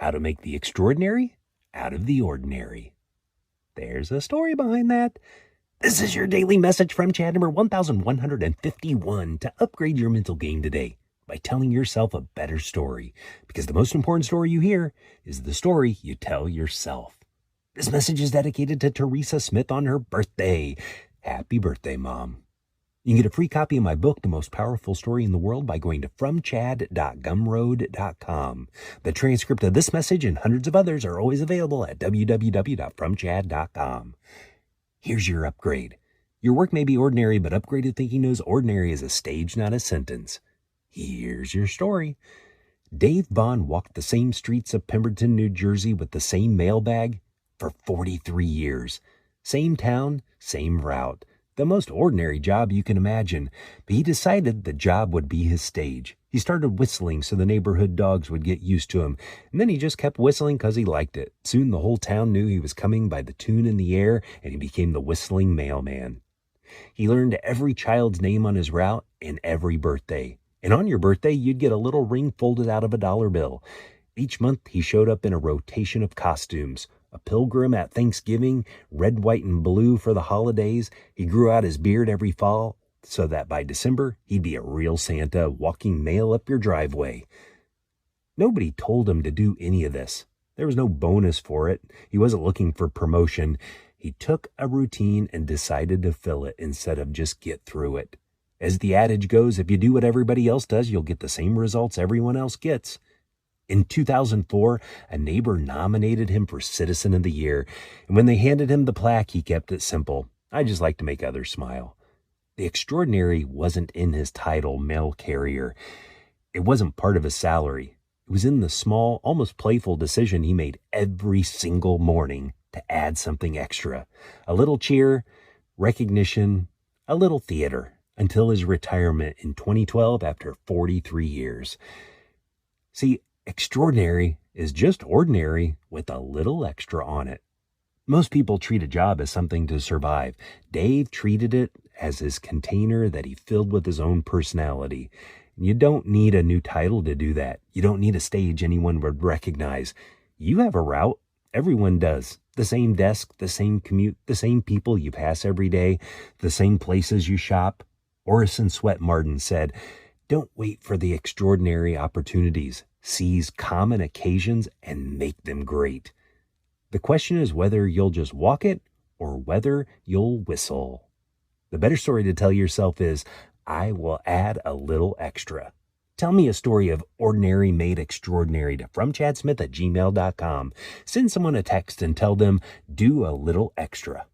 how to make the extraordinary out of the ordinary. There's a story behind that. This is your daily message from Chad number 1151 to upgrade your mental game today by telling yourself a better story, because the most important story you hear is the story you tell yourself. This message is dedicated to Teresa Smith on her birthday. Happy birthday, Mom. You can get a free copy of my book, The Most Powerful Story in the World, by going to fromchad.gumroad.com. The transcript of this message and hundreds of others are always available at www.fromchad.com. Here's your upgrade. Your work may be ordinary, but upgraded thinking knows ordinary is a stage, not a sentence. Here's your story. Dave Bohn walked the same streets of Pemberton, New Jersey with the same mailbag for 43 years. Same town, same route. The most ordinary job you can imagine, but he decided the job would be his stage. He started whistling so the neighborhood dogs would get used to him, and then he just kept whistling because he liked it. Soon the whole town knew he was coming by the tune in the air, and he became the whistling mailman. He learned every child's name on his route and every birthday. And on your birthday, you'd get a little ring folded out of a dollar bill. Each month, he showed up in a rotation of costumes. A pilgrim at Thanksgiving, red, white, and blue for the holidays. He grew out his beard every fall so that by December, he'd be a real Santa walking mail up your driveway. Nobody told him to do any of this. There was no bonus for it. He wasn't looking for promotion. He took a routine and decided to fill it instead of just get through it. As the adage goes, if you do what everybody else does, you'll get the same results everyone else gets. In 2004, a neighbor nominated him for Citizen of the Year, and when they handed him the plaque, he kept it simple. I just like to make others smile. The extraordinary wasn't in his title, mail carrier. It wasn't part of his salary. It was in the small, almost playful decision he made every single morning to add something extra. A little cheer, recognition, a little theater, until his retirement in 2012 after 43 years. See, extraordinary is just ordinary with a little extra on it. Most people treat a job as something to survive. Dave treated it as his container that he filled with his own personality. You don't need a new title to do that. You don't need a stage anyone would recognize. You have a route. Everyone does. The same desk, the same commute, the same people you pass every day, the same places you shop. Orison Swett Marden said, "Don't wait for the extraordinary opportunities. Seize common occasions and make them great." The question is whether you'll just walk it or whether you'll whistle. The better story to tell yourself is, I will add a little extra. Tell me a story of ordinary made extraordinary to fromchadsmith@gmail.com. Send someone a text and tell them, do a little extra.